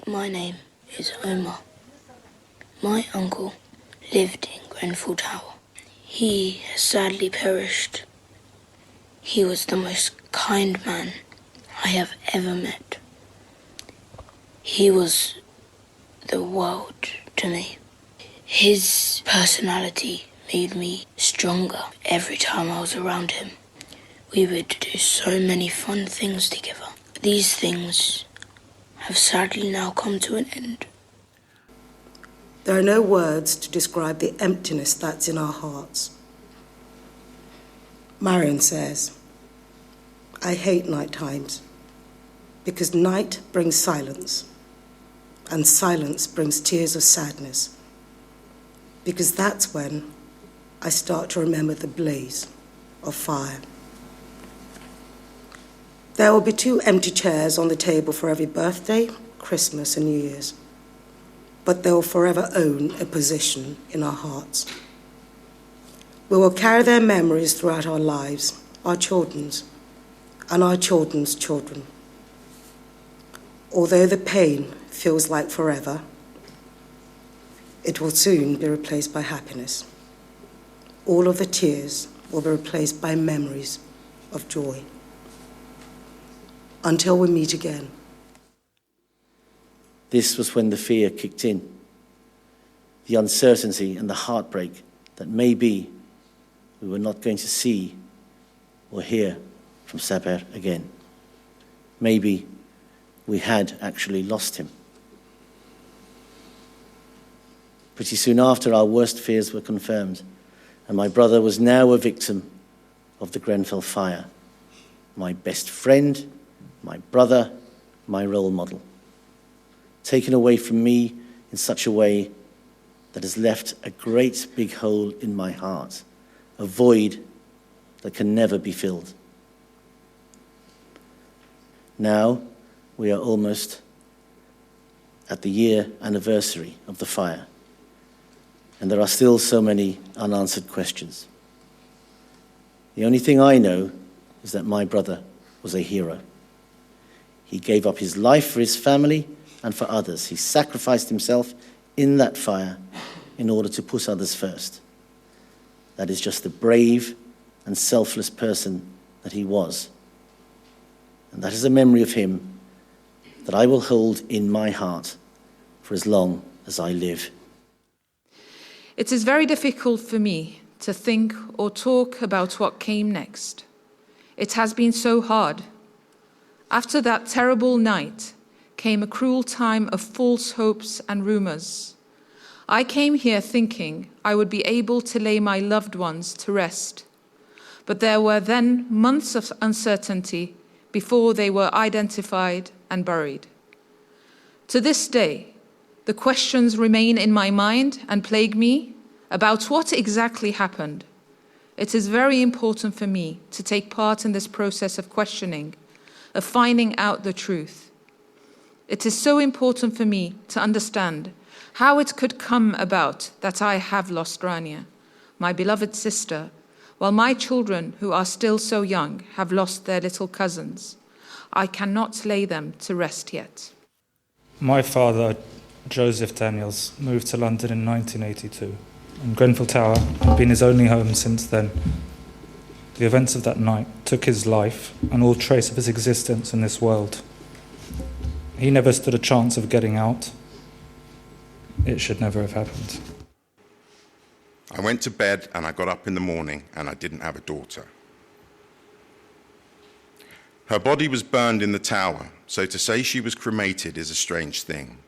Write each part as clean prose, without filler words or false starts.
My name is Omar. My uncle lived in Grenfell Tower. He has sadly perished. He was the most kind man I have ever met. He was the world to me. His personality made me stronger every time I was around him. We would do so many fun things together. These things have sadly now come to an end. There are no words to describe the emptiness that's in our hearts. Marion says, I hate night times because night brings silence and silence brings tears of sadness, because that's when I start to remember the blaze of fire. There will be 2 empty chairs on the table for every birthday, Christmas and New Year's, but they will forever own a position in our hearts. We will carry their memories throughout our lives, our children's, and our children's children. Although the pain feels like forever, it will soon be replaced by happiness. All of the tears will be replaced by memories of joy. Until we meet again. This was when the fear kicked in, the uncertainty and the heartbreak that maybe we were not going to see or hear from Saber again. Maybe we had actually lost him. Pretty soon after, our worst fears were confirmed, and my brother was now a victim of the Grenfell fire. My best friend, my brother, my role model. Taken away from me in such a way that has left a great big hole in my heart, a void that can never be filled. Now we are almost at the year anniversary of the fire, and there are still so many unanswered questions. The only thing I know is that my brother was a hero. He gave up his life for his family and for others. He sacrificed himself in that fire in order to put others first. That is just the brave and selfless person that he was. And that is a memory of him that I will hold in my heart for as long as I live. It is very difficult for me to think or talk about what came next. It has been so hard. After that terrible night came a cruel time of false hopes and rumors. I came here thinking I would be able to lay my loved ones to rest. But there were then months of uncertainty before they were identified and buried. To this day, the questions remain in my mind and plague me about what exactly happened. It is very important for me to take part in this process of questioning, of finding out the truth. It is so important for me to understand how it could come about that I have lost Rania, my beloved sister, while my children, who are still so young, have lost their little cousins. I cannot lay them to rest yet. My father, Joseph Daniels, moved to London in 1982, and Grenfell Tower had been his only home since then. The events of that night took his life and all trace of his existence in this world. He never stood a chance of getting out. It should never have happened. I went to bed and I got up in the morning and I didn't have a daughter. Her body was burned in the tower, so to say she was cremated is a strange thing.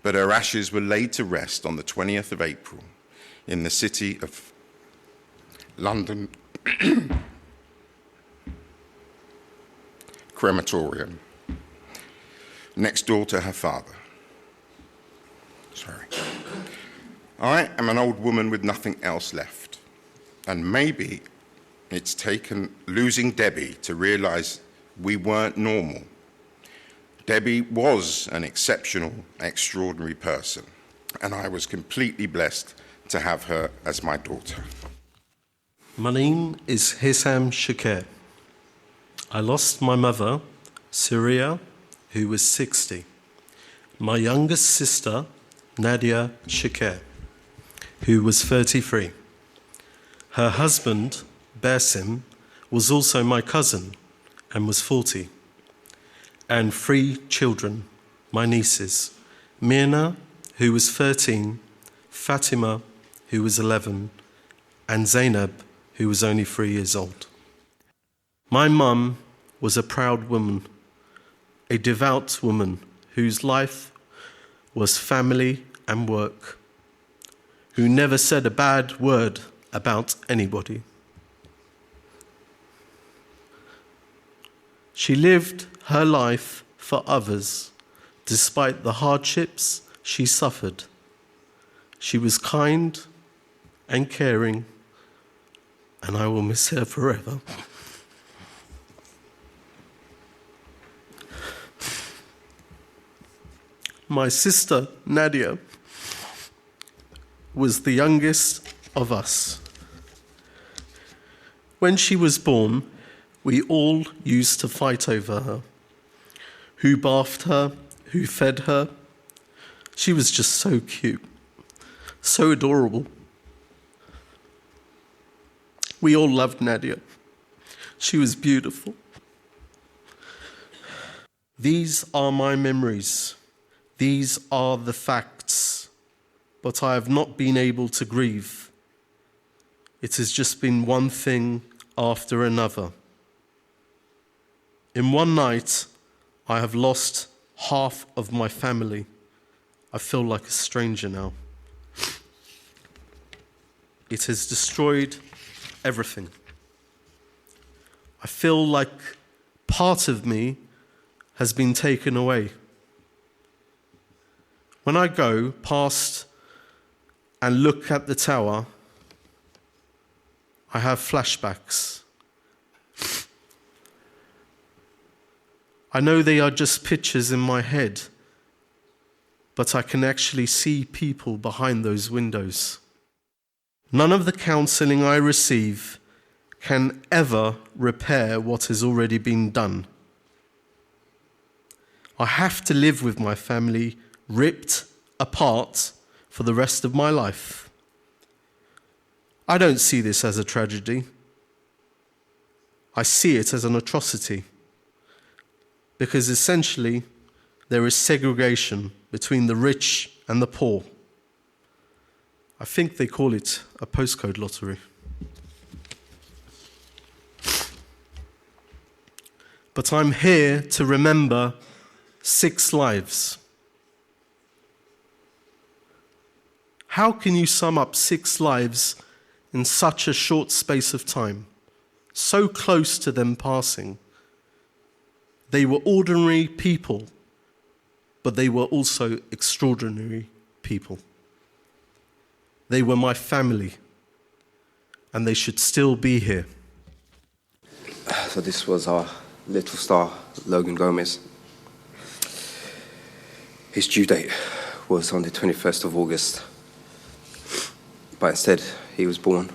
But her ashes were laid to rest on the 20th of April in the city of London crematorium, next door to her father. Sorry. I am an old woman with nothing else left, and maybe it's taken losing Debbie to realize we weren't normal. Debbie was an exceptional, extraordinary person, and I was completely blessed to have her as my daughter. My name is Hesam Shakir. I lost my mother, Surya, who was 60, my youngest sister, Nadia Shaker, who was 33. Her husband, Basim, was also my cousin and was 40. And 3 children, my nieces, Mirna, who was 13, Fatima, who was 11, and Zainab, who was only 3 years old. My mum was a proud woman, a devout woman whose life was family and work, who never said a bad word about anybody. She lived her life for others, despite the hardships she suffered. She was kind and caring, and I will miss her forever. My sister, Nadia, was the youngest of us. When she was born, we all used to fight over her. Who bathed her, who fed her. She was just so cute, so adorable. We all loved Nadia. She was beautiful. These are my memories. These are the facts. But I have not been able to grieve. It has just been one thing after another. In one night, I have lost half of my family. I feel like a stranger now. It has destroyed everything. I feel like part of me has been taken away. When I go past and look at the tower, I have flashbacks. I know they are just pictures in my head, but I can actually see people behind those windows. None of the counseling I receive can ever repair what has already been done. I have to live with my family ripped apart for the rest of my life. I don't see this as a tragedy. I see it as an atrocity. Because essentially, there is segregation between the rich and the poor. I think they call it a postcode lottery. But I'm here to remember 6 lives. How can you sum up 6 lives in such a short space of time, so close to them passing? They were ordinary people, but they were also extraordinary people. They were my family, and they should still be here. So this was our little star, Logan Gomez. His due date was on the 21st of August, but instead he was born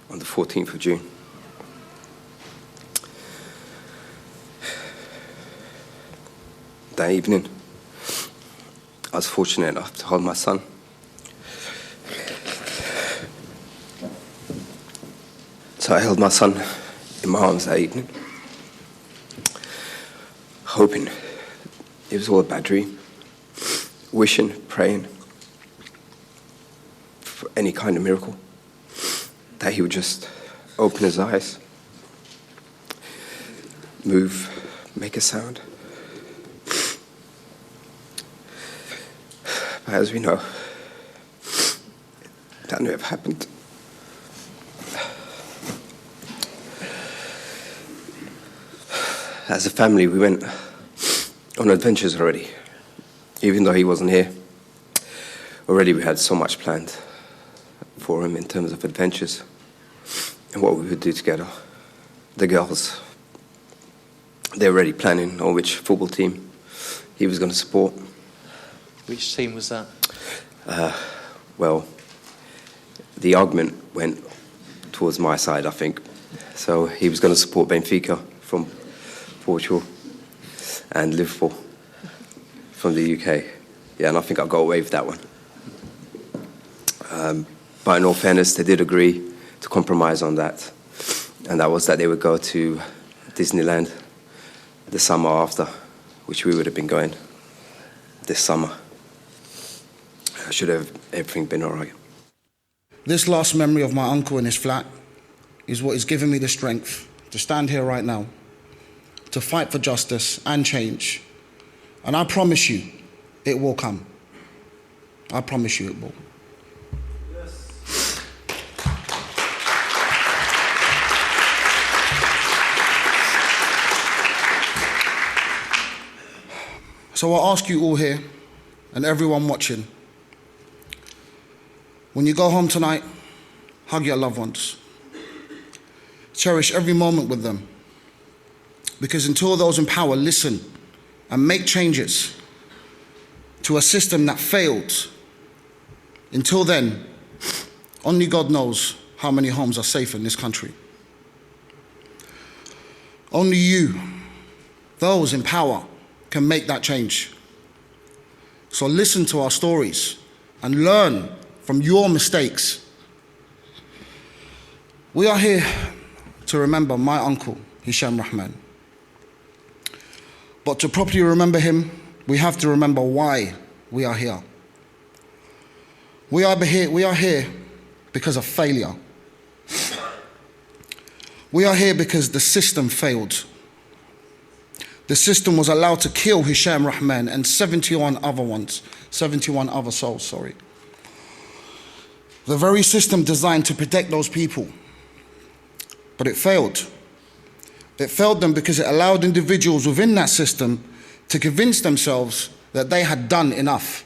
on the 14th of June. That evening, I was fortunate enough to hold my son. So I held my son in my arms that evening, hoping it was all a bad dream, wishing, praying for any kind of miracle, that he would just open his eyes, move, make a sound. But as we know, that never happened. As a family, we went on adventures already. Even though he wasn't here, already we had so much planned for him in terms of adventures and what we would do together. The girls, they were already planning on which football team he was going to support. Which team was that? Well, the argument went towards my side, I think. So he was going to support Benfica from Portugal and Liverpool from the UK. Yeah, and I think I got away with that one. But in all fairness, they did agree to compromise on that. And that was that they would go to Disneyland the summer after, which we would have been going this summer. Should have everything been all right. This last memory of my uncle in his flat is what is giving me the strength to stand here right now, to fight for justice and change. And I promise you, it will come. I promise you it will. So I ask you all here, and everyone watching, when you go home tonight, hug your loved ones. Cherish every moment with them. Because until those in power listen and make changes to a system that failed, until then, only God knows how many homes are safe in this country. Only you, those in power, can make that change. So listen to our stories and learn from your mistakes. We are here to remember my uncle, Hisham Rahman. But to properly remember him, we have to remember why we are here. We are here because of failure. We are here because the system failed. The system was allowed to kill Hisham Rahman and 71 other souls. The very system designed to protect those people. But it failed. It failed them because it allowed individuals within that system to convince themselves that they had done enough.